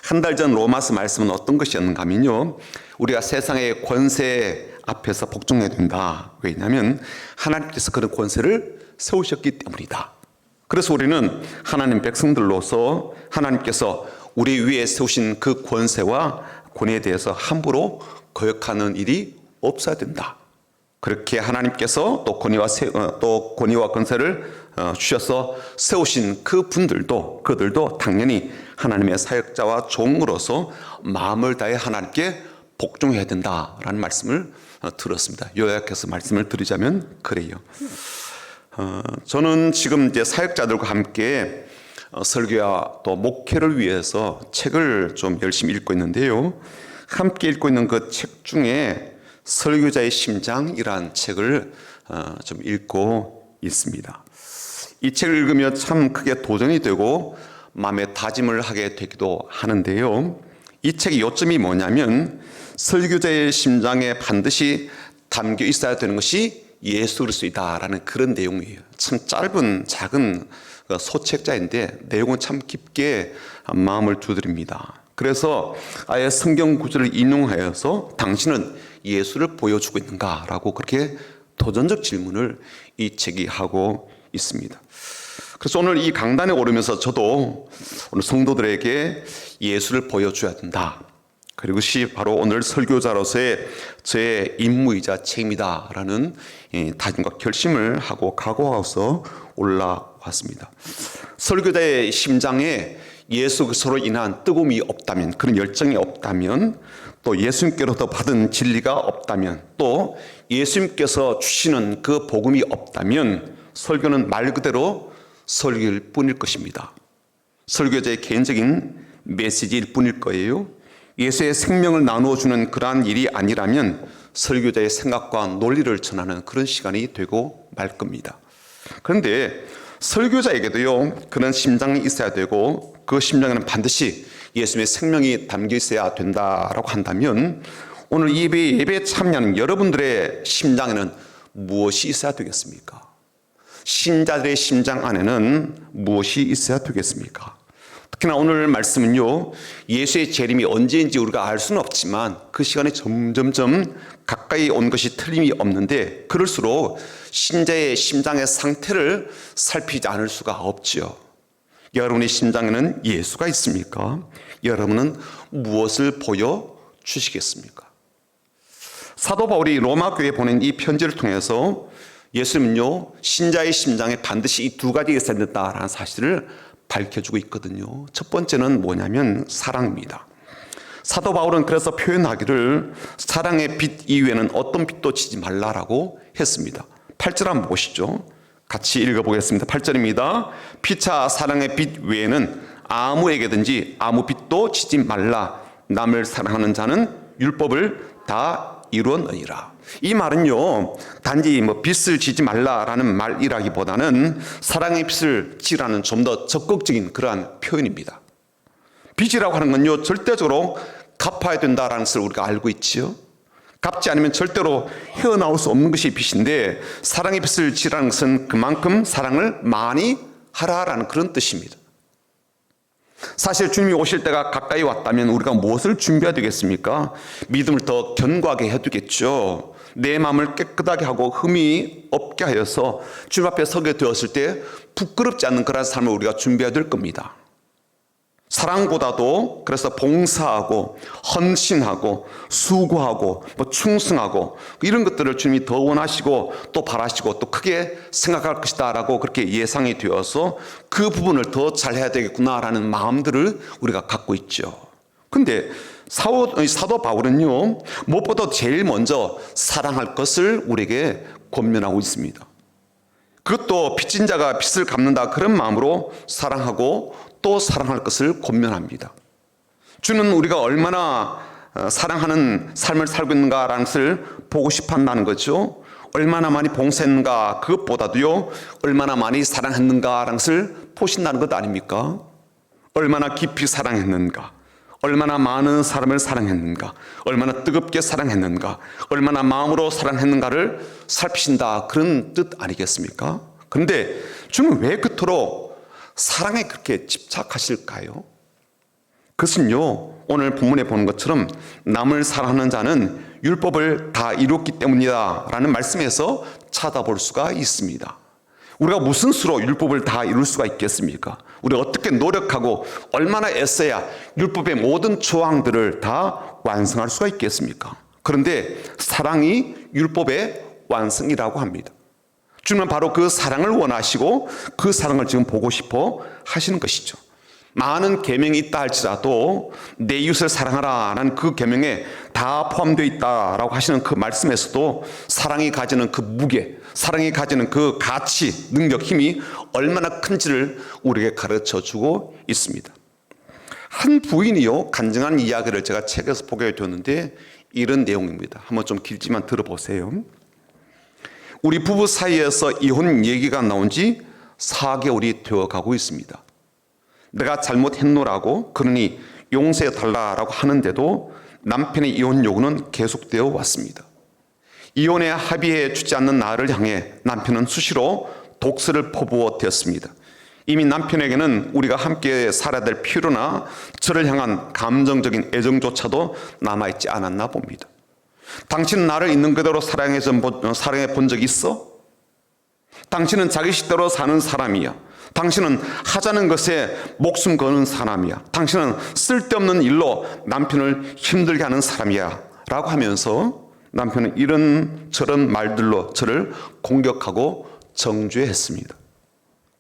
한 달 전 로마서 말씀은 어떤 것이었는가 하면요, 우리가 세상의 권세 앞에서 복종해야 된다. 왜냐하면 하나님께서 그런 권세를 세우셨기 때문이다. 그래서 우리는 하나님 백성들로서 하나님께서 우리 위에 세우신 그 권세와 권위에 대해서 함부로 거역하는 일이 없어야 된다. 그렇게 하나님께서 또 권위와 권세를 주셔서 세우신 그 분들도, 그들도 당연히 하나님의 사역자와 종으로서 마음을 다해 하나님께 복종해야 된다라는 말씀을 들었습니다. 요약해서 말씀을 드리자면 그래요. 저는 지금 이제 사역자들과 함께 설교와 또 목회를 위해서 책을 좀 열심히 읽고 있는데요. 함께 읽고 있는 그 책 중에 설교자의 심장이라는 책을 좀 읽고 있습니다. 이 책을 읽으며 참 크게 도전이 되고 마음의 다짐을 하게 되기도 하는데요. 이 책의 요점이 뭐냐면 설교자의 심장에 반드시 담겨 있어야 되는 것이 예수 그리스도이다라는 그런 내용이에요. 참 짧은 작은 소책자인데 내용은 참 깊게 마음을 두드립니다. 그래서 아예 성경 구절을 인용하여서 당신은 예수를 보여주고 있는가라고 그렇게 도전적 질문을 이 책이 하고 있습니다. 그래서 오늘 이 강단에 오르면서 저도 오늘 성도들에게 예수를 보여줘야 된다. 그것이 바로 오늘 설교자로서의 제 임무이자 책임이다라는 다짐과 결심을 하고 각오하고서 올라왔습니다. 설교자의 심장에 예수 그리스도로 인한 뜨거움이 없다면, 그런 열정이 없다면, 또 예수님께로부터 받은 진리가 없다면, 또 예수님께서 주시는 그 복음이 없다면 설교는 말 그대로 설교일 뿐일 것입니다. 설교자의 개인적인 메시지일 뿐일 거예요. 예수의 생명을 나누어 주는 그러한 일이 아니라면 설교자의 생각과 논리를 전하는 그런 시간이 되고 말 겁니다. 그런데 설교자에게도요, 그런 심장이 있어야 되고 그 심장에는 반드시 예수님의 생명이 담겨 있어야 된다라고 한다면 오늘 예배에 참여하는 여러분들의 심장에는 무엇이 있어야 되겠습니까? 신자들의 심장 안에는 무엇이 있어야 되겠습니까? 특히나 오늘 말씀은요, 예수의 재림이 언제인지 우리가 알 수는 없지만 그 시간이 점점점 가까이 온 것이 틀림이 없는데, 그럴수록 신자의 심장의 상태를 살피지 않을 수가 없지요. 여러분의 심장에는 예수가 있습니까? 여러분은 무엇을 보여주시겠습니까? 사도 바울이 로마 교회에 보낸 이 편지를 통해서 예수님은요, 신자의 심장에 반드시 이 두 가지가 있어야 된다라는 사실을 밝혀주고 있거든요. 첫 번째는 뭐냐면 사랑입니다. 사도 바울은 그래서 표현하기를 사랑의 빛 이외에는 어떤 빛도 지지 말라라고 했습니다. 8절 한번 보시죠. 같이 읽어보겠습니다. 8절입니다. 피차 사랑의 빛 외에는 아무에게든지 아무 빛도 지지 말라. 남을 사랑하는 자는 율법을 다 이루었느니라. 이 말은요, 단지 빛을 지지 말라라는 말이라기보다는 사랑의 빛을 지라는 좀 더 적극적인 그러한 표현입니다. 빚이라고 하는 건요, 절대적으로 갚아야 된다라는 것을 우리가 알고 있지요. 갚지 않으면 절대로 헤어나올 수 없는 것이 빚인데, 사랑의 빚을 지라는 것은 그만큼 사랑을 많이 하라라는 그런 뜻입니다. 사실 주님이 오실 때가 가까이 왔다면 우리가 무엇을 준비해야 되겠습니까? 믿음을 더 견고하게 해두겠죠. 내 마음을 깨끗하게 하고 흠이 없게 하여서 주님 앞에 서게 되었을 때 부끄럽지 않는 그런 삶을 우리가 준비해야 될 겁니다. 사랑보다도 그래서 봉사하고 헌신하고 수고하고 충성하고 이런 것들을 주님이 더 원하시고 또 바라시고 또 크게 생각할 것이다 라고 그렇게 예상이 되어서 그 부분을 더 잘해야 되겠구나라는 마음들을 우리가 갖고 있죠. 근데 사도 바울은요, 무엇보다 제일 먼저 사랑할 것을 우리에게 권면하고 있습니다. 그것도 빚진 자가 빚을 갚는다 그런 마음으로 사랑하고 또 사랑할 것을 권면합니다. 주는 우리가 얼마나 사랑하는 삶을 살고 있는가라는 것을 보고 싶어 한다는 거죠. 얼마나 많이 봉사했는가, 그것보다도요, 얼마나 많이 사랑했는가라는 것을 보신다는 것 아닙니까? 얼마나 깊이 사랑했는가, 얼마나 많은 사람을 사랑했는가, 얼마나 뜨겁게 사랑했는가, 얼마나 마음으로 사랑했는가를 살피신다, 그런 뜻 아니겠습니까? 그런데 주는 왜 그토록 사랑에 그렇게 집착하실까요? 그것은요, 오늘 본문에 보는 것처럼 남을 사랑하는 자는 율법을 다 이뤘기 때문이다 라는 말씀에서 찾아볼 수가 있습니다. 우리가 무슨 수로 율법을 다 이룰 수가 있겠습니까? 우리가 어떻게 노력하고 얼마나 애써야 율법의 모든 조항들을 다 완성할 수가 있겠습니까? 그런데 사랑이 율법의 완성이라고 합니다. 주님은 바로 그 사랑을 원하시고 그 사랑을 지금 보고 싶어 하시는 것이죠. 많은 계명이 있다 할지라도 내 이웃을 사랑하라는 그 계명에 다 포함되어 있다라고 하시는 그 말씀에서도 사랑이 가지는 그 무게, 사랑이 가지는 그 가치, 능력, 힘이 얼마나 큰지를 우리에게 가르쳐 주고 있습니다. 한 부인이요, 간증한 이야기를 제가 책에서 보게 되었는데 이런 내용입니다. 한번 좀 길지만 들어보세요. 우리 부부 사이에서 이혼 얘기가 나온 지 4개월이 되어가고 있습니다. 내가 잘못했노라고, 그러니 용서해 달라라고 하는데도 남편의 이혼 요구는 계속되어 왔습니다. 이혼에 합의해 주지 않는 나를 향해 남편은 수시로 독설을 퍼부어 대었습니다. 이미 남편에게는 우리가 함께 살아야 될 필요나 저를 향한 감정적인 애정조차도 남아있지 않았나 봅니다. 당신은 나를 있는 그대로 사랑해 본 적이 있어? 당신은 자기 식대로 사는 사람이야. 당신은 하자는 것에 목숨 거는 사람이야. 당신은 쓸데없는 일로 남편을 힘들게 하는 사람이야 라고 하면서 남편은 이런저런 말들로 저를 공격하고 정죄했습니다.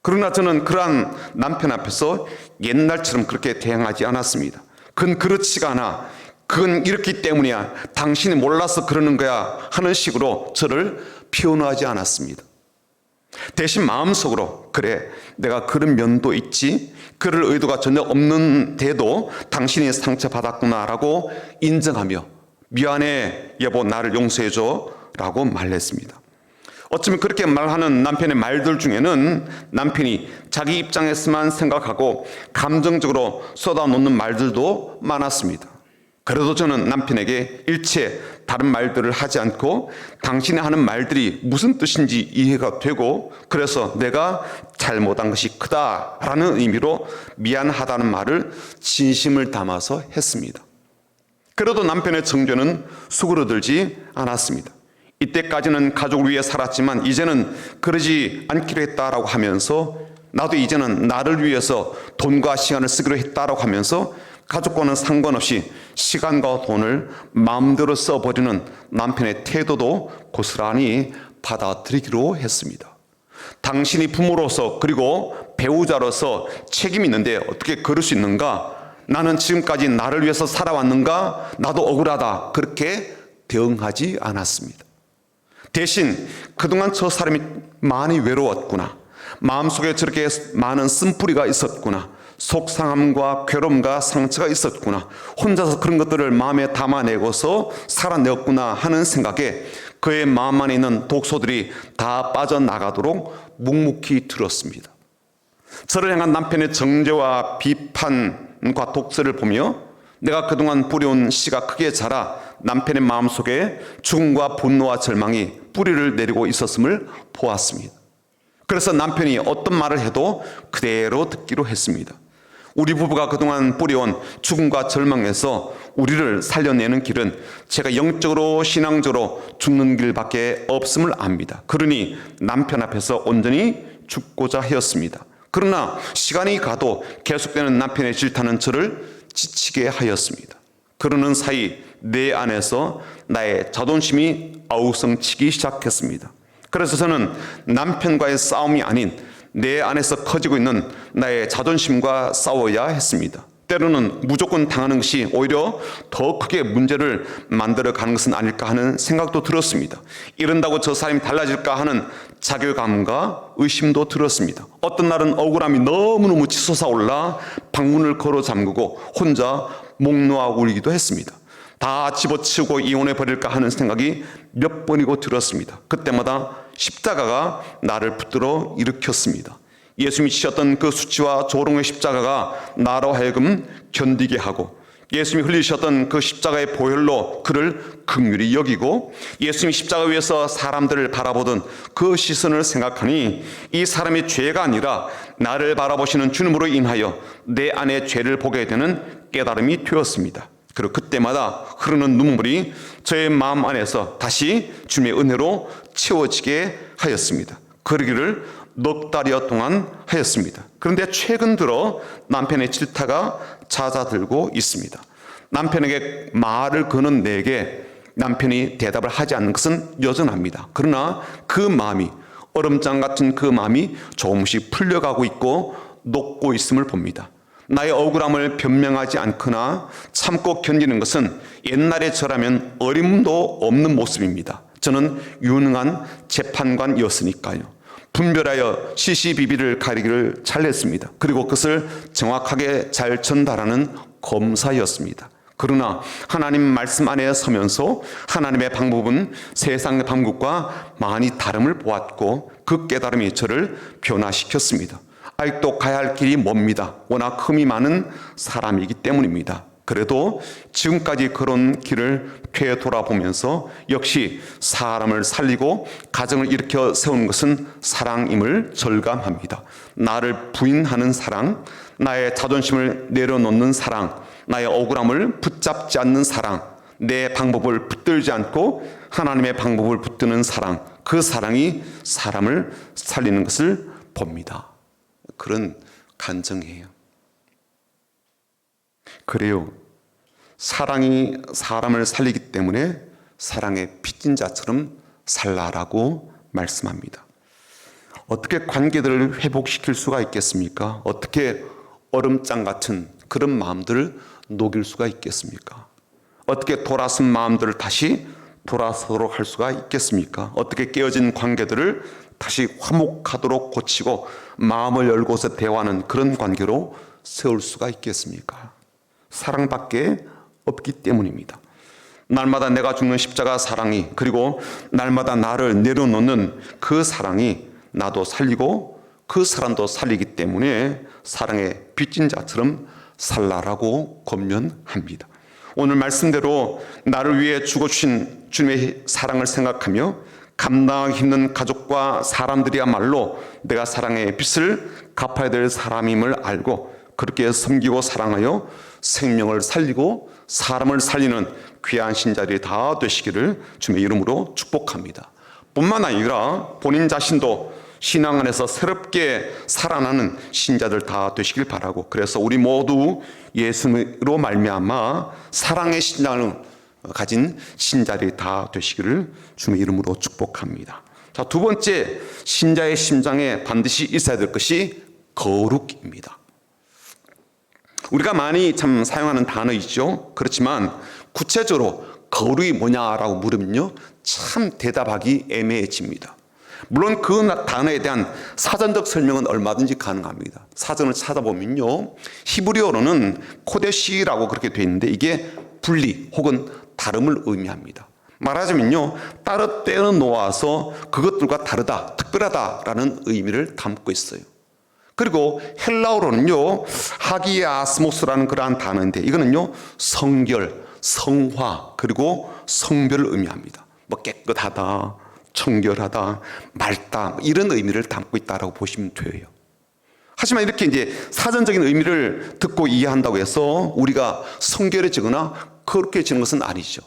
그러나 저는 그러한 남편 앞에서 옛날처럼 그렇게 대응하지 않았습니다. 그건 그렇지가 않아. 그건 이렇기 때문이야. 당신이 몰라서 그러는 거야 하는 식으로 저를 표현하지 않았습니다. 대신 마음속으로 그래, 내가 그런 면도 있지, 그럴 의도가 전혀 없는데도 당신이 상처받았구나라고 인정하며 미안해 여보, 나를 용서해줘 라고 말했습니다. 어쩌면 그렇게 말하는 남편의 말들 중에는 남편이 자기 입장에서만 생각하고 감정적으로 쏟아놓는 말들도 많았습니다. 그래도 저는 남편에게 일체 다른 말들을 하지 않고 당신이 하는 말들이 무슨 뜻인지 이해가 되고, 그래서 내가 잘못한 것이 크다라는 의미로 미안하다는 말을 진심을 담아서 했습니다. 그래도 남편의 정죄는 수그러들지 않았습니다. 이때까지는 가족을 위해 살았지만 이제는 그러지 않기로 했다라고 하면서, 나도 이제는 나를 위해서 돈과 시간을 쓰기로 했다라고 하면서 가족과는 상관없이 시간과 돈을 마음대로 써버리는 남편의 태도도 고스란히 받아들이기로 했습니다. 당신이 부모로서 그리고 배우자로서 책임이 있는데 어떻게 그럴 수 있는가? 나는 지금까지 나를 위해서 살아왔는가? 나도 억울하다. 그렇게 대응하지 않았습니다. 대신 그동안 저 사람이 많이 외로웠구나, 마음속에 저렇게 많은 쓴뿌리가 있었구나, 속상함과 괴로움과 상처가 있었구나, 혼자서 그런 것들을 마음에 담아내고서 살아내었구나 하는 생각에 그의 마음 안에 있는 독소들이 다 빠져나가도록 묵묵히 들었습니다. 저를 향한 남편의 정죄와 비판과 독설을 보며 내가 그동안 뿌려온 씨가 크게 자라 남편의 마음속에 죽음과 분노와 절망이 뿌리를 내리고 있었음을 보았습니다. 그래서 남편이 어떤 말을 해도 그대로 듣기로 했습니다. 우리 부부가 그동안 뿌려온 죽음과 절망에서 우리를 살려내는 길은 제가 영적으로 신앙적으로 죽는 길밖에 없음을 압니다. 그러니 남편 앞에서 온전히 죽고자 하였습니다. 그러나 시간이 가도 계속되는 남편의 질타는 저를 지치게 하였습니다. 그러는 사이 내 안에서 나의 자존심이 아우성치기 시작했습니다. 그래서 저는 남편과의 싸움이 아닌 내 안에서 커지고 있는 나의 자존심과 싸워야 했습니다. 때로는 무조건 당하는 것이 오히려 더 크게 문제를 만들어가는 것은 아닐까 하는 생각도 들었습니다. 이런다고 저 사람이 달라질까 하는 자괴감과 의심도 들었습니다. 어떤 날은 억울함이 너무너무 치솟아올라 방문을 걸어 잠그고 혼자 목 놓아 울기도 했습니다. 다 집어치우고 이혼해버릴까 하는 생각이 몇 번이고 들었습니다. 그때마다 십자가가 나를 붙들어 일으켰습니다. 예수님이 지셨던 그 수치와 조롱의 십자가가 나로 하여금 견디게 하고, 예수님이 흘리셨던 그 십자가의 보혈로 그를 긍휼히 여기고, 예수님이 십자가 위에서 사람들을 바라보던 그 시선을 생각하니 이 사람의 죄가 아니라 나를 바라보시는 주님으로 인하여 내 안에 죄를 보게 되는 깨달음이 되었습니다. 그리고 그때마다 흐르는 눈물이 저의 마음 안에서 다시 주님의 은혜로 채워지게 하였습니다. 그러기를 넉 달여 동안 하였습니다. 그런데 최근 들어 남편의 질타가 잦아들고 있습니다. 남편에게 말을 거는 내게 남편이 대답을 하지 않는 것은 여전합니다. 그러나 그 마음이, 얼음장 같은 그 마음이 조금씩 풀려가고 있고 녹고 있음을 봅니다. 나의 억울함을 변명하지 않거나 참고 견디는 것은 옛날에 저라면 어림도 없는 모습입니다. 저는 유능한 재판관이었으니까요. 분별하여 시시비비를 가리기를 잘했습니다. 그리고 그것을 정확하게 잘 전달하는 검사였습니다. 그러나 하나님 말씀 안에 서면서 하나님의 방법은 세상의 방법과 많이 다름을 보았고 그 깨달음이 저를 변화시켰습니다. 아직도 가야 할 길이 멉니다. 워낙 흠이 많은 사람이기 때문입니다. 그래도 지금까지 걸은 길을 되돌아보면서 역시 사람을 살리고 가정을 일으켜 세우는 것은 사랑임을 절감합니다. 나를 부인하는 사랑, 나의 자존심을 내려놓는 사랑, 나의 억울함을 붙잡지 않는 사랑, 내 방법을 붙들지 않고 하나님의 방법을 붙드는 사랑, 그 사랑이 사람을 살리는 것을 봅니다. 그런 간증이에요. 그래요. 사랑이 사람을 살리기 때문에 사랑의 빚진 자처럼 살라라고 말씀합니다. 어떻게 관계들을 회복시킬 수가 있겠습니까? 어떻게 얼음장 같은 그런 마음들을 녹일 수가 있겠습니까? 어떻게 돌아선 마음들을 다시 돌아서도록 할 수가 있겠습니까? 어떻게 깨어진 관계들을 다시 화목하도록 고치고 마음을 열고서 대화하는 그런 관계로 세울 수가 있겠습니까? 사랑밖에 없기 때문입니다. 날마다 내가 죽는 십자가 사랑이, 그리고 날마다 나를 내려놓는 그 사랑이 나도 살리고 그 사람도 살리기 때문에 사랑의 빚진 자처럼 살라라고 권면합니다. 오늘 말씀대로 나를 위해 죽어주신 주님의 사랑을 생각하며 감당하기 힘든 가족과 사람들이야말로 내가 사랑의 빚을 갚아야 될 사람임을 알고 그렇게 섬기고 사랑하여 생명을 살리고 사람을 살리는 귀한 신자들이 다 되시기를 주님의 이름으로 축복합니다. 뿐만 아니라 본인 자신도 신앙 안에서 새롭게 살아나는 신자들 다 되시길 바라고, 그래서 우리 모두 예수로 말미암아 사랑의 신앙을 가진 신자들이 다 되시기를 주님의 이름으로 축복합니다. 자, 두 번째, 신자의 심장에 반드시 있어야 될 것이 거룩입니다. 우리가 많이 참 사용하는 단어이죠. 그렇지만 구체적으로 거룩이 뭐냐라고 물으면요, 참 대답하기 애매해집니다. 물론 그 단어에 대한 사전적 설명은 얼마든지 가능합니다. 사전을 찾아보면요, 히브리어로는 코데시라고 그렇게 되어 있는데 이게 분리 혹은 다름을 의미합니다. 말하자면요, 따로 떼어 놓아서 그것들과 다르다, 특별하다라는 의미를 담고 있어요. 그리고 헬라어로는요, 하기아스모스라는 그러한 단어인데 이거는요, 성결, 성화, 그리고 성별을 의미합니다. 뭐 깨끗하다, 청결하다, 맑다, 이런 의미를 담고 있다라고 보시면 돼요. 하지만 이렇게 이제 사전적인 의미를 듣고 이해한다고 해서 우리가 성결해지거나 거룩해지는 것은 아니죠.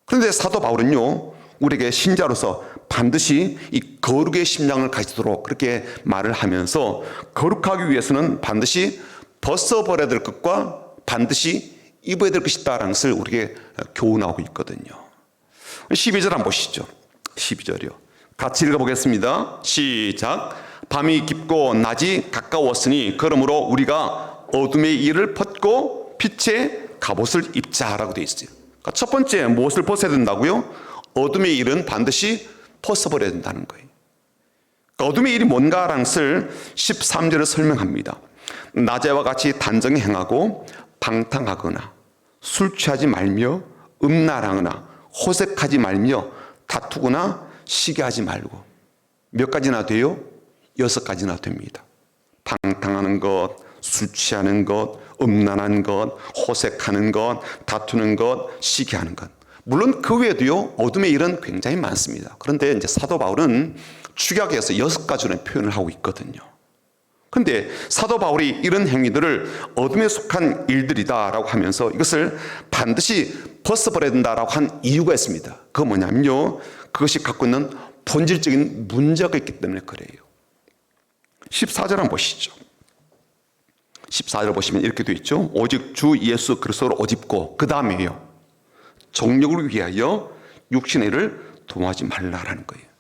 그런데 사도 바울은요, 우리에게 신자로서 반드시 이 거룩의 심장을 가지도록 그렇게 말을 하면서 거룩하기 위해서는 반드시 벗어버려야 될 것과 반드시 입어야 될 것이다라는 것을 우리에게 교훈하고 있거든요. 12절 한번 보시죠. 12절이요. 같이 읽어보겠습니다. 시작. 밤이 깊고 낮이 가까웠으니 그러므로 우리가 어둠의 일을 벗고 빛의 갑옷을 입자라고 되어 있어요. 그러니까 첫 번째 무엇을 벗어야 된다고요? 어둠의 일은 반드시 벗어버려야 된다는 거예요. 그러니까 어둠의 일이 뭔가라는 것을 13절을 설명합니다. 낮에와 같이 단정히 행하고 방탕하거나 술 취하지 말며 음란하거나 호색하지 말며 다투거나 시기하지 말고. 몇 가지나 돼요? 6가지나 됩니다. 방탕하는 것, 술 취하는 것, 음란한 것, 호색하는 것, 다투는 것, 시기하는 것. 물론 그 외에도요, 어둠의 일은 굉장히 많습니다. 그런데 이제 사도 바울은 축약해서 6가지로 표현을 하고 있거든요. 근데 사도 바울이 이런 행위들을 어둠에 속한 일들이다라고 하면서 이것을 반드시 벗어버려야 된다라고 한 이유가 있습니다. 그거 뭐냐면요, 그것이 갖고 있는 본질적인 문제가 있기 때문에 그래요. 14절 한번 보시죠. 14절 보시면 이렇게 되어 있죠. 오직 주 예수 그리스도를 오집고, 그 다음에요, 정욕을 위하여 육신의 일을 도모하지 말라라는 거예요.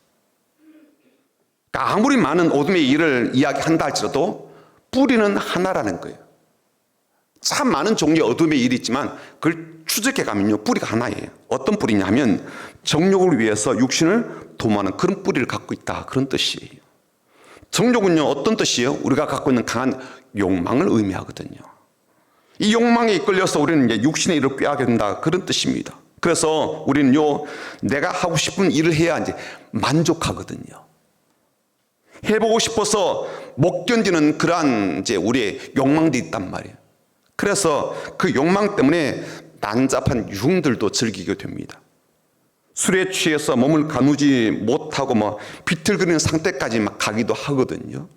그러니까 아무리 많은 어둠의 일을 이야기한다 할지라도 뿌리는 하나라는 거예요. 참 많은 종류의 어둠의 일이 있지만 그걸 추적해 가면요, 뿌리가 하나예요. 어떤 뿌리냐면 정욕을 위해서 육신을 도모하는 그런 뿌리를 갖고 있다, 그런 뜻이에요. 정욕은요, 어떤 뜻이에요? 우리가 갖고 있는 강한 욕망을 의미하거든요. 이 욕망에 이끌려서 우리는 이제 육신의 일을 꾀하게 된다, 그런 뜻입니다. 그래서 우리는요, 내가 하고 싶은 일을 해야 이제 만족하거든요. 해보고 싶어서 못 견디는 그러한 이제 우리의 욕망들이 있단 말이에요. 그래서 그 욕망 때문에 난잡한 유흥들도 즐기게 됩니다. 술에 취해서 몸을 가누지 못하고 비틀거리는 상태까지 막 가기도 하거든요.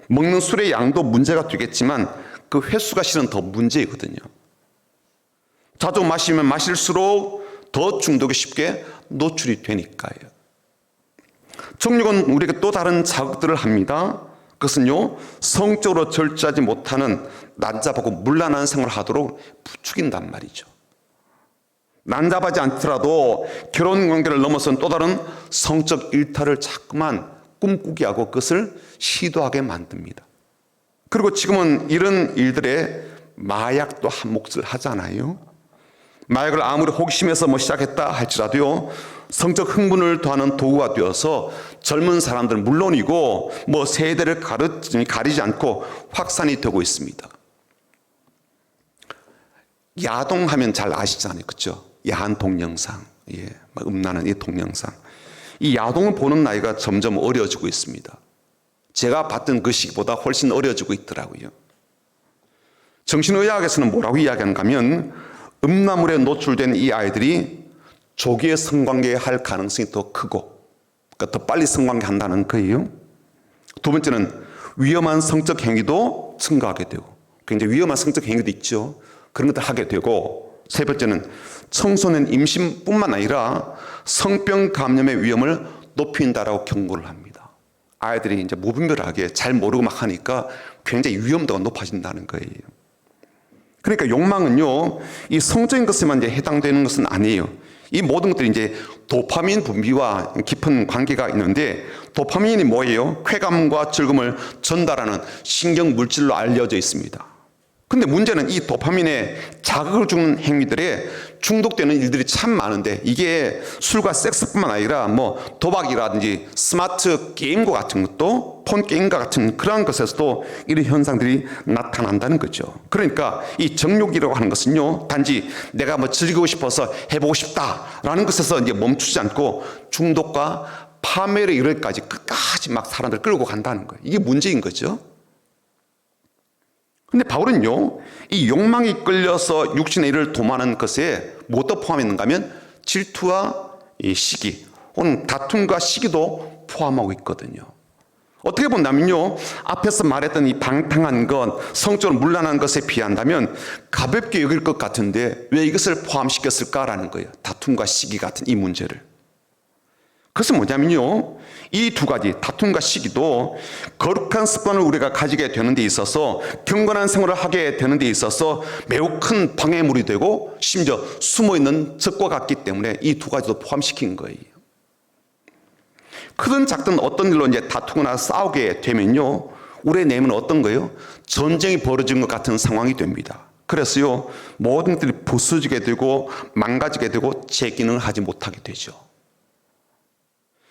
먹는 술의 양도 문제가 되겠지만 그 횟수가 실은 더 문제이거든요. 자주 마시면 마실수록 더 중독에 쉽게 노출이 되니까요. 정욕은 우리에게 또 다른 자극들을 합니다. 그것은요, 성적으로 절제하지 못하는 난잡하고 문란한 생활을 하도록 부추긴단 말이죠. 난잡하지 않더라도 결혼 관계를 넘어선 또 다른 성적 일탈을 자꾸만 꿈꾸게 하고 그것을 시도하게 만듭니다. 그리고 지금은 이런 일들에 마약도 한 몫을 하잖아요. 마약을 아무리 호기심에서 시작했다 할지라도요, 성적 흥분을 더하는 도구가 되어서 젊은 사람들은 물론이고 세대를 가리지 않고 확산이 되고 있습니다. 야동하면 잘 아시잖아요, 그렇죠? 야한 동영상, 음란한 이 동영상. 이 야동을 보는 나이가 점점 어려지고 있습니다. 제가 봤던 그 시기보다 훨씬 어려지고 있더라고요. 정신의학에서는 뭐라고 이야기하는가 하면 음란물에 노출된 이 아이들이 조기에 성관계 할 가능성이 더 크고, 그러니까 더 빨리 성관계 한다는 거예요. 두 번째는 위험한 성적 행위도 증가하게 되고, 굉장히 위험한 성적 행위도 있죠. 그런 것들 하게 되고, 세 번째는 청소년 임신뿐만 아니라 성병 감염의 위험을 높인다라고 경고를 합니다. 아이들이 이제 무분별하게 잘 모르고 막 하니까 굉장히 위험도가 높아진다는 거예요. 그러니까 욕망은요, 이 성적인 것에만 이제 해당되는 것은 아니에요. 이 모든 것들이 이제 도파민 분비와 깊은 관계가 있는데, 도파민이 뭐예요? 쾌감과 즐거움을 전달하는 신경 물질로 알려져 있습니다. 근데 문제는 이 도파민에 자극을 주는 행위들에 중독되는 일들이 참 많은데, 이게 술과 섹스뿐만 아니라 도박이라든지 스마트 게임과 같은 것도, 폰 게임과 같은 그러한 것에서도 이런 현상들이 나타난다는 거죠. 그러니까 이 정욕이라고 하는 것은요, 단지 내가 즐기고 싶어서 해보고 싶다라는 것에서 이제 멈추지 않고 중독과 파멸에 이르기까지 끝까지 막 사람들 끌고 간다는 거예요. 이게 문제인 거죠. 근데 바울은요, 이 욕망이 끌려서 육신의 일을 도모하는 것에 뭐도 포함했는가 하면 질투와 이 시기, 혹은 다툼과 시기도 포함하고 있거든요. 어떻게 본다면요, 앞에서 말했던 이 방탕한 것, 성적으로 문란한 것에 비한다면 가볍게 여길 것 같은데 왜 이것을 포함시켰을까라는 거예요. 다툼과 시기 같은 이 문제를. 그것은 뭐냐면요, 이 두 가지, 다툼과 시기도 거룩한 습관을 우리가 가지게 되는 데 있어서, 경건한 생활을 하게 되는 데 있어서 매우 큰 방해물이 되고 심지어 숨어있는 적과 같기 때문에 이 두 가지도 포함시킨 거예요. 크든 작든 어떤 일로 이제 다투거나 싸우게 되면요, 우리의 내면은 어떤 거예요? 전쟁이 벌어진 것 같은 상황이 됩니다. 그래서요, 모든 것들이 부서지게 되고 망가지게 되고 재기능을 하지 못하게 되죠.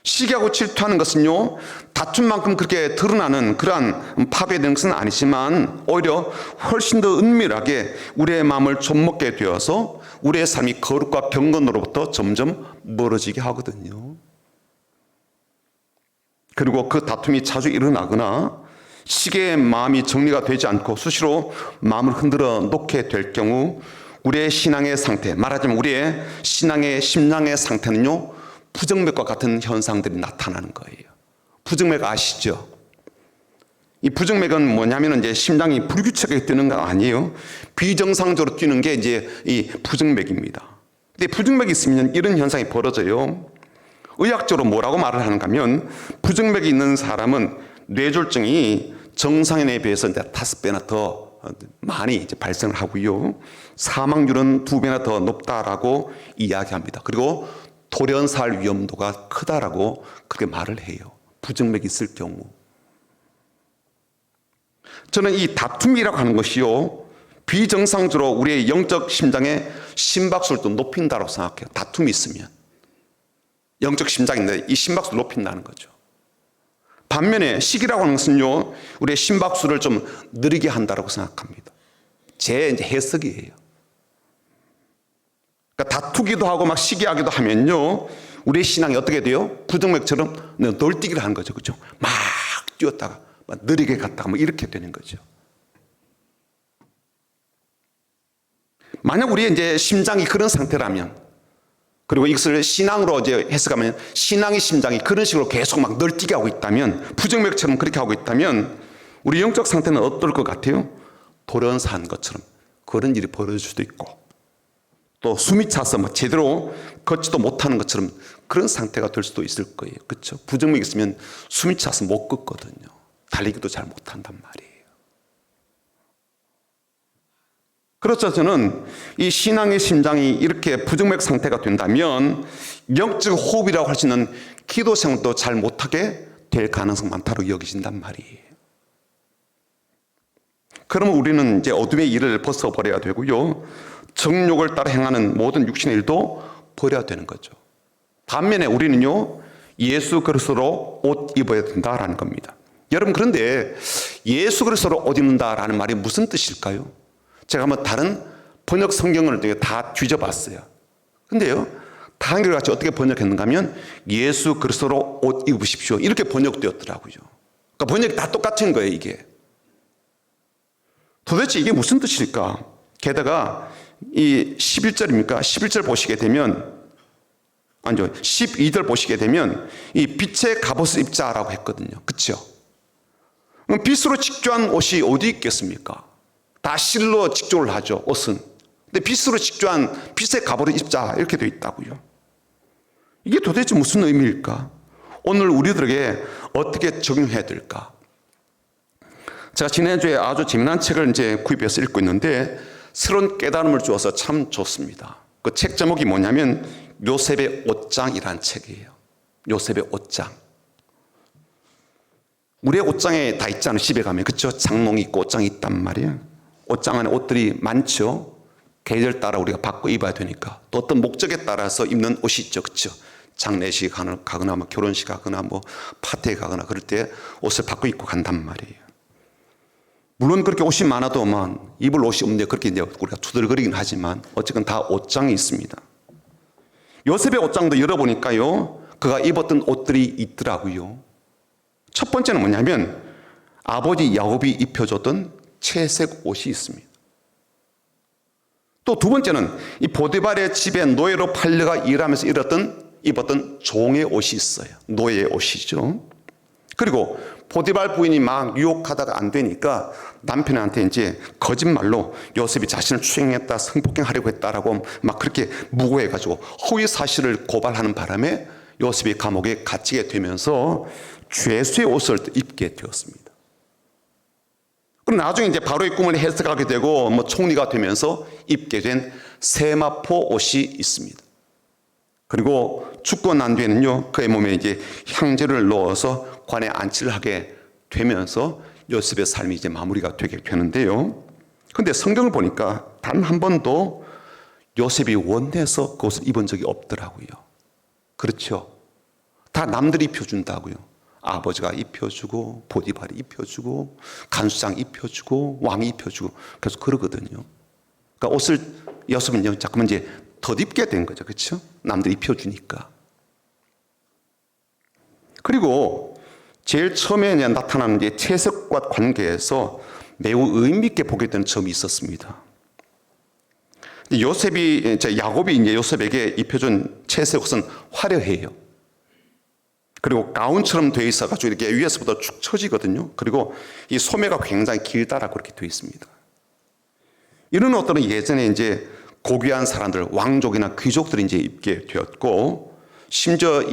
시기하고 질투하는 것은요, 다툼만큼 그렇게 드러나는 그러한 파괴되는 것은 아니지만 오히려 훨씬 더 은밀하게 우리의 마음을 좀먹게 되어서 우리의 삶이 거룩과 경건으로부터 점점 멀어지게 하거든요. 그리고 그 다툼이 자주 일어나거나 시기의 마음이 정리가 되지 않고 수시로 마음을 흔들어 놓게 될 경우 우리의 신앙의 상태, 말하자면 우리의 신앙의 심령의 상태는요, 부정맥과 같은 현상들이 나타나는 거예요. 부정맥 아시죠? 이 부정맥은 뭐냐면 이제 심장이 불규칙하게 뛰는 거 아니에요. 비정상적으로 뛰는 게 이제 이 부정맥입니다. 근데 부정맥이 있으면 이런 현상이 벌어져요. 의학적으로 뭐라고 말을 하는가 하면 부정맥이 있는 사람은 뇌졸중이 정상인에 비해서 이제 5배나 더 많이 이제 발생을 하고요. 사망률은 2배나 더 높다라고 이야기합니다. 그리고 돌연사할 위험도가 크다라고 그렇게 말을 해요. 부정맥이 있을 경우. 저는 이 다툼이라고 하는 것이요, 비정상적으로 우리의 영적 심장의 심박수를 또 높인다고 생각해요. 다툼이 있으면. 영적 심장인데 이 심박수를 높인다는 거죠. 반면에 식이라고 하는 것은요, 우리의 심박수를 좀 느리게 한다고 생각합니다. 제 이제 해석이에요. 그러니까 다투기도 하고 막 시기하기도 하면요, 우리의 신앙이 어떻게 돼요? 부정맥처럼 널뛰기를 하는 거죠. 그렇죠? 막 뛰었다가 막 느리게 갔다가 뭐 이렇게 되는 거죠. 만약 우리의 이제 심장이 그런 상태라면, 그리고 이것을 신앙으로 이제 해석하면 신앙의 심장이 그런 식으로 계속 막 널뛰게 하고 있다면, 부정맥처럼 그렇게 하고 있다면 우리 영적 상태는 어떨 것 같아요? 돌연사한 것처럼 그런 일이 벌어질 수도 있고, 또 숨이 차서 뭐 제대로 걷지도 못하는 것처럼 그런 상태가 될 수도 있을 거예요. 그렇죠? 부정맥이 있으면 숨이 차서 못 걷거든요. 달리기도 잘 못한단 말이에요. 그렇죠. 저는 이 신앙의 심장이 이렇게 부정맥 상태가 된다면 영적 호흡이라고 할 수 있는 기도 생활도 잘 못하게 될 가능성이 많다고 여기진단 말이에요. 그러면 우리는 이제 어둠의 일을 벗어버려야 되고요, 정욕을 따라 행하는 모든 육신의 일도 버려야 되는 거죠. 반면에 우리는요, 예수 그리스도로 옷 입어야 된다라는 겁니다. 여러분, 그런데 예수 그리스도로 옷 입는다라는 말이 무슨 뜻일까요? 제가 한번 다른 번역 성경을 다 뒤져봤어요. 근데요, 다 한결같이 어떻게 번역했는가 하면 예수 그리스도로 옷 입으십시오, 이렇게 번역되었더라고요. 그러니까 번역이 다 똑같은 거예요, 이게. 도대체 이게 무슨 뜻일까? 게다가 이 11절입니까? 11절 보시게 되면, 아니죠, 12절 보시게 되면 이 빛의 갑옷을 입자라고 했거든요. 그렇죠? 그럼 빛으로 직조한 옷이 어디 있겠습니까? 다 실로 직조를 하죠, 옷은. 근데 빛으로 직조한 빛의 갑옷을 입자, 이렇게 되어 있다고요. 이게 도대체 무슨 의미일까? 오늘 우리들에게 어떻게 적용해야 될까? 제가 지난주에 아주 재미난 책을 이제 구입해서 읽고 있는데 새로운 깨달음을 주어서 참 좋습니다. 그 책 제목이 뭐냐면 요셉의 옷장이라는 책이에요. 요셉의 옷장. 우리의 옷장에 다 있잖아요, 집에 가면. 그렇죠? 장롱이 있고 옷장이 있단 말이에요. 옷장 안에 옷들이 많죠. 계절 따라 우리가 바꿔 입어야 되니까. 또 어떤 목적에 따라서 입는 옷이 있죠. 그렇죠? 장례식 가거나 뭐 결혼식 가거나 뭐 파티에 가거나 그럴 때 옷을 바꿔 입고 간단 말이에요. 물론 그렇게 옷이 많아도만 입을 옷이 없는데 그렇게 이제 우리가 투덜거리긴 하지만 어쨌든 다 옷장이 있습니다. 요셉의 옷장도 열어보니까요, 그가 입었던 옷들이 있더라고요. 첫 번째는 뭐냐면 아버지 야곱이 입혀줬던 채색 옷이 있습니다. 또 두 번째는 이 보디발의 집에 노예로 팔려가 일하면서 입었던 종의 옷이 있어요. 노예의 옷이죠. 그리고 보디발 부인이 막 유혹하다가 안 되니까 남편한테 이제 거짓말로 요셉이 자신을 추행했다, 성폭행하려고 했다라고 막 그렇게 무고해가지고 허위 사실을 고발하는 바람에 요셉이 감옥에 갇히게 되면서 죄수의 옷을 입게 되었습니다. 그럼 나중에 이제 바로의 꿈을 해석하게 되고 뭐 총리가 되면서 입게 된 세마포 옷이 있습니다. 그리고 죽고 난 뒤에는요, 그의 몸에 이제 향제를 넣어서 관에 안치를 하게 되면서 요셉의 삶이 이제 마무리가 되게 되는데요. 근데 성경을 보니까 단 한 번도 요셉이 원해서 그것을 입은 적이 없더라고요. 그렇죠? 다 남들이 입혀준다고요. 아버지가 입혀주고 보디발이 입혀주고 간수장 입혀주고 왕이 입혀주고 계속 그러거든요. 그러니까 옷을 요셉은 자꾸만 이제 덧입게 된 거죠. 그렇죠? 남들이 입혀주니까. 그리고 제일 처음에 나타나는 이제 채색과 관계에서 매우 의미 있게 보게 되는 점이 있었습니다. 야곱이 이제 요셉에게 입혀준 채색 옷은 화려해요. 그리고 가운처럼 되어 있어가지고 이렇게 위에서부터 축 처지거든요. 그리고 이 소매가 굉장히 길다라고 그렇게 되어 있습니다. 이런 옷들은 예전에 이제 고귀한 사람들, 왕족이나 귀족들이 이제 입게 되었고, 심지어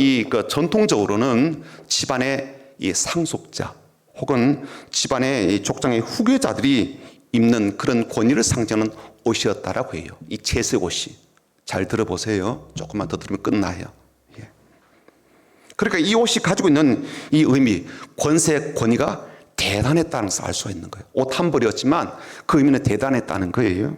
전통적으로는 집안의 이 상속자 혹은 집안의 이 족장의 후계자들이 입는 그런 권위를 상징하는 옷이었다라고 해요. 이 채색 옷이. 잘 들어보세요. 조금만 더 들으면 끝나요. 예. 그러니까 이 옷이 가지고 있는 이 의미, 권세, 권위가 대단했다는 것을 알 수가 있는 거예요. 옷 한 벌이었지만 그 의미는 대단했다는 거예요.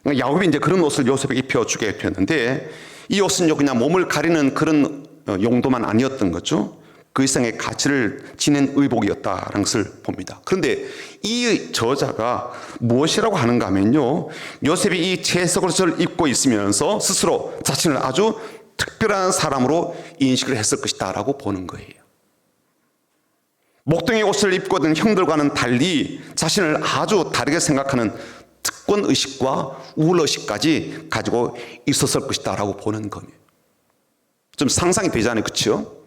야곱이 이제 그런 옷을 요셉에게 입혀주게 되었는데, 이 옷은요 그냥 몸을 가리는 그런 용도만 아니었던 거죠. 그 이상의 가치를 지닌 의복이었다는 것을 봅니다. 그런데 이 저자가 무엇이라고 하는가 하면요, 요셉이 이 채색 옷을 입고 있으면서 스스로 자신을 아주 특별한 사람으로 인식을 했을 것이다 라고 보는 거예요. 목동의 옷을 입고 있는 형들과는 달리 자신을 아주 다르게 생각하는 특권의식과 우월의식까지 가지고 있었을 것이다 라고 보는 겁니다. 좀 상상이 되잖아요. 그렇죠?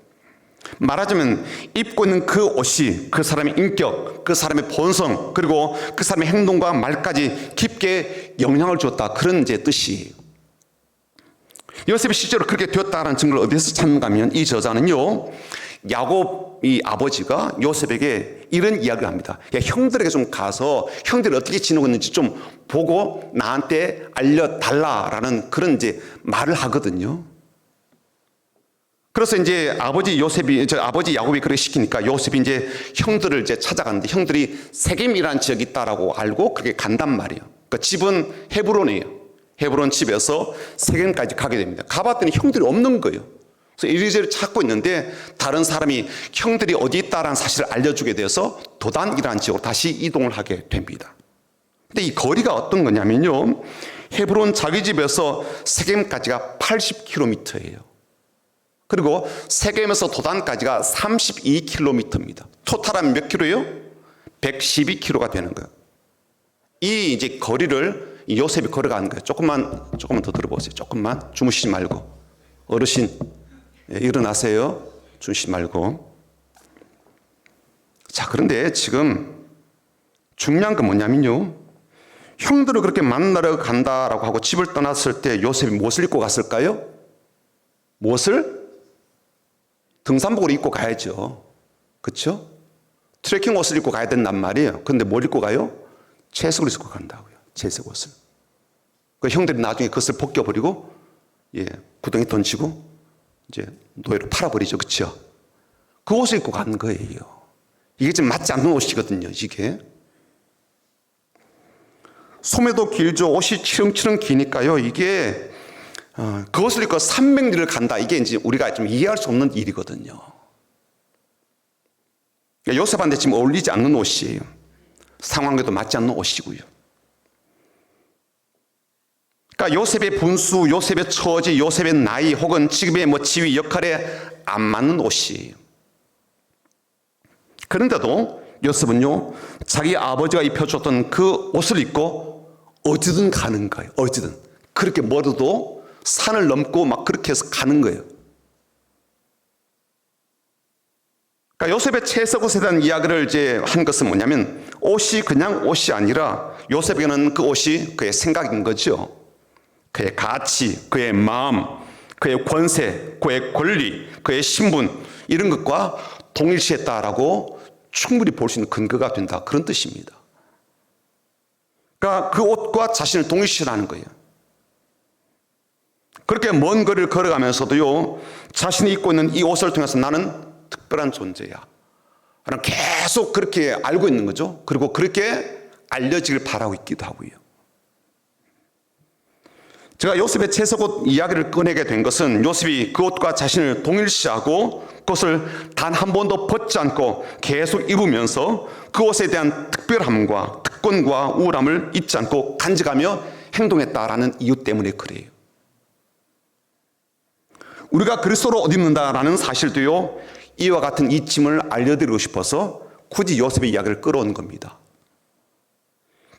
말하자면 입고 있는 그 옷이 그 사람의 인격, 그 사람의 본성, 그리고 그 사람의 행동과 말까지 깊게 영향을 줬다, 그런 이제 뜻이에요. 요셉이 실제로 그렇게 되었다는 증거를 어디서 찾는가 하면, 이 저자는요 야곱이 아버지가 요셉에게 이런 이야기를 합니다. 야, 형들에게 좀 가서 형들이 어떻게 지내고 있는지 좀 보고 나한테 알려달라라는 그런 이제 말을 하거든요. 그래서 이제 아버지 야곱이 그렇게 시키니까 요셉이 이제 형들을 이제 찾아갔는데, 형들이 세겜이라는 지역이 있다라고 알고 그렇게 간단 말이에요. 그러니까 집은 헤브론이에요. 헤브론 집에서 세겜까지 가게 됩니다. 가봤더니 형들이 없는 거예요. 그래서 이리저리 찾고 있는데 다른 사람이 형들이 어디 있다라는 사실을 알려주게 돼서 도단이라는 지역으로 다시 이동을 하게 됩니다. 근데 이 거리가 어떤 거냐면요, 헤브론 자기 집에서 세겜까지가 80km예요. 그리고 세겜에서 도단까지가 32km입니다. 토탈하면 몇 킬로예요? 112km가 되는 거예요. 이 이제 거리를 요셉이 걸어가는 거예요. 조금만 더 들어보세요. 조금만 주무시지 말고. 어르신, 일어나세요. 주무시지 말고. 자, 그런데 지금 중요한 건 뭐냐면요, 형들을 그렇게 만나러 간다라고 하고 집을 떠났을 때 요셉이 무엇을 입고 갔을까요? 무엇을? 등산복을 입고 가야죠. 그렇죠? 트레킹 옷을 입고 가야 된단 말이에요. 그런데 뭘 입고 가요? 채색을 입고 간다고요. 채색 옷을. 그 형들이 나중에 그것을 벗겨버리고 구덩이 던지고 이제 노예로 팔아버리죠. 그렇죠? 그 옷을 입고 가는 거예요. 이게 지금 맞지 않는 옷이거든요. 이게 소매도 길죠. 옷이 치렁치렁 기니까요. 이게 그것을 입고 300리를 간다. 이게 이제 우리가 좀 이해할 수 없는 일이거든요. 그러니까 요셉한테 지금 어울리지 않는 옷이에요. 상황에도 맞지 않는 옷이고요. 그러니까 요셉의 분수, 요셉의 처지, 요셉의 나이 혹은 지금의 지위, 역할에 안 맞는 옷이에요. 그런데도 요셉은요, 자기 아버지가 입혀줬던 그 옷을 입고 어디든 가는 거예요. 어디든. 그렇게 멀어도 산을 넘고 막 그렇게 해서 가는 거예요. 그러니까 요셉의 채색 옷에 대한 이야기를 이제 한 것은 뭐냐면, 옷이 그냥 옷이 아니라 요셉에게는 그 옷이 그의 생각인 거죠. 그의 가치, 그의 마음, 그의 권세, 그의 권리, 그의 신분, 이런 것과 동일시했다라고 충분히 볼 수 있는 근거가 된다, 그런 뜻입니다. 그러니까 그 옷과 자신을 동일시하는 거예요. 그렇게 먼 거리를 걸어가면서도요, 자신이 입고 있는 이 옷을 통해서 나는 특별한 존재야, 나는 계속 그렇게 알고 있는 거죠. 그리고 그렇게 알려지길 바라고 있기도 하고요. 제가 요셉의 채색옷 이야기를 꺼내게 된 것은, 요셉이 그 옷과 자신을 동일시하고 그것을 단 한 번도 벗지 않고 계속 입으면서 그 옷에 대한 특별함과 특권과 우월함을 잊지 않고 간직하며 행동했다라는 이유 때문에 그래요. 우리가 그리스도로 옷 입는다라는 사실도요, 이와 같은 이침을 알려드리고 싶어서 굳이 요셉의 이야기를 끌어온 겁니다.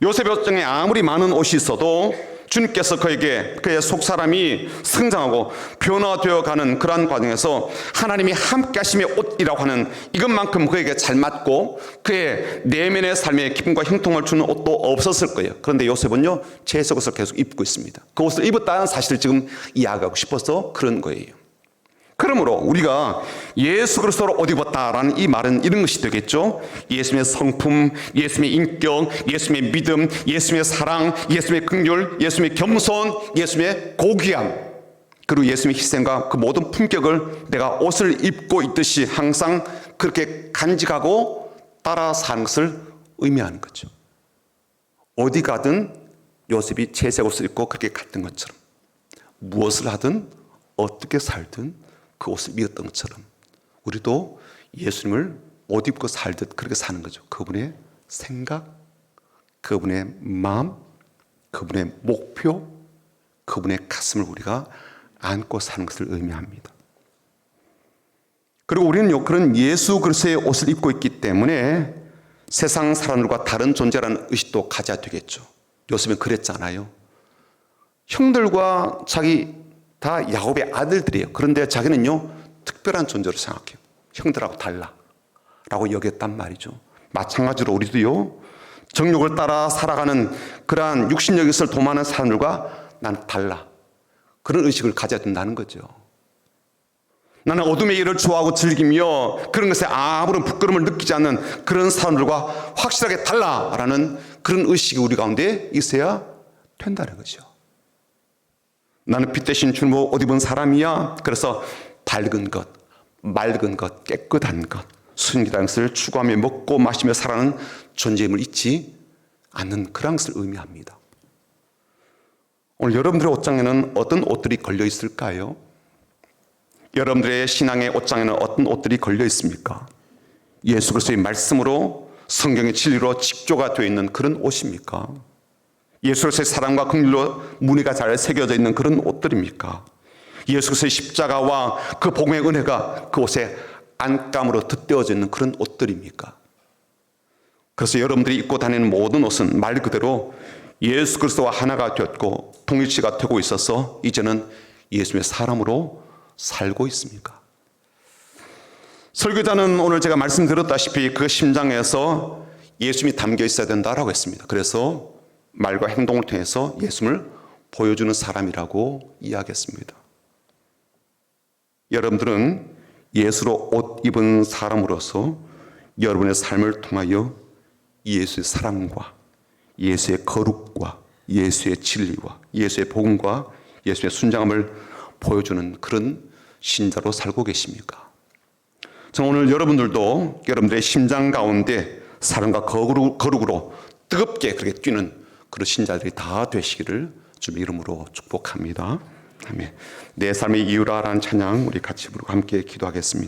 요셉의 옷 중에 아무리 많은 옷이 있어도 주님께서 그에게 그의 속사람이 성장하고 변화되어 가는 그러한 과정에서 하나님이 함께 하심의 옷이라고 하는 이것만큼 그에게 잘 맞고 그의 내면의 삶에 기쁨과 형통을 주는 옷도 없었을 거예요. 그런데 요셉은요, 채색 옷을 계속 입고 있습니다. 그 옷을 입었다는 사실을 지금 이야기하고 싶어서 그런 거예요. 그러므로 우리가 예수 그리스도로 옷 입었다라는 이 말은 이런 것이 되겠죠. 예수님의 성품, 예수님의 인격, 예수님의 믿음, 예수님의 사랑, 예수님의 긍휼, 예수님의 겸손, 예수님의 고귀함, 그리고 예수님의 희생과 그 모든 품격을 내가 옷을 입고 있듯이 항상 그렇게 간직하고 따라 사는 것을 의미하는 거죠. 어디 가든 요셉이 채색 옷을 입고 그렇게 갔던 것처럼, 무엇을 하든 어떻게 살든 그 옷을 입었던 것처럼 우리도 예수님을 옷 입고 살듯 그렇게 사는 거죠. 그분의 생각, 그분의 마음, 그분의 목표, 그분의 가슴을 우리가 안고 사는 것을 의미합니다. 그리고 우리는 그런 예수 그리스도의 옷을 입고 있기 때문에 세상 사람들과 다른 존재라는 의식도 가져야 되겠죠. 요셉은 그랬잖아요. 형들과 자기 다 야곱의 아들들이에요. 그런데 자기는요, 특별한 존재로 생각해요. 형들하고 달라라고 여겼단 말이죠. 마찬가지로 우리도요, 정욕을 따라 살아가는 그러한 육신적인 것을 도모하는 사람들과 난 달라, 그런 의식을 가져야 된다는 거죠. 나는 어둠의 일을 좋아하고 즐기며 그런 것에 아무런 부끄러움을 느끼지 않는 그런 사람들과 확실하게 달라라는 그런 의식이 우리 가운데 있어야 된다는 거죠. 나는 빛 대신 주님 옷 입은 사람이야. 그래서 밝은 것, 맑은 것, 깨끗한 것, 순결한 것을 추구하며 먹고 마시며 살아가는 존재임을 잊지 않는 그런 것을 의미합니다. 오늘 여러분들의 옷장에는 어떤 옷들이 걸려 있을까요? 여러분들의 신앙의 옷장에는 어떤 옷들이 걸려 있습니까? 예수 그리스도의 말씀으로 성경의 진리로 직조가 되어 있는 그런 옷입니까? 예수 그리스도의 사랑과 긍휼로 무늬가 잘 새겨져 있는 그런 옷들입니까? 예수 그리스도의 십자가와 그 복음의 은혜가 그 옷에 안감으로 덧대어져 있는 그런 옷들입니까? 그래서 여러분들이 입고 다니는 모든 옷은 말 그대로 예수 그리스도와 하나가 되었고 통일치가 되고 있어서 이제는 예수님의 사람으로 살고 있습니까? 설교자는 오늘 제가 말씀드렸다시피 그 심장에서 예수님이 담겨 있어야 된다라고 했습니다. 그래서 말과 행동을 통해서 예수님을 보여주는 사람이라고 이야기했습니다. 여러분들은 예수로 옷 입은 사람으로서 여러분의 삶을 통하여 예수의 사랑과 예수의 거룩과 예수의 진리와 예수의 복음과 예수의 순장함을 보여주는 그런 신자로 살고 계십니까? 저는 오늘 여러분들도 여러분들의 심장 가운데 사랑과 거룩으로 뜨겁게 그렇게 뛰는 그런 신자들이 다 되시기를 주님의 이름으로 축복합니다. 아멘. 내 삶의 이유라라는 찬양 우리 같이 부르고 함께 기도하겠습니다.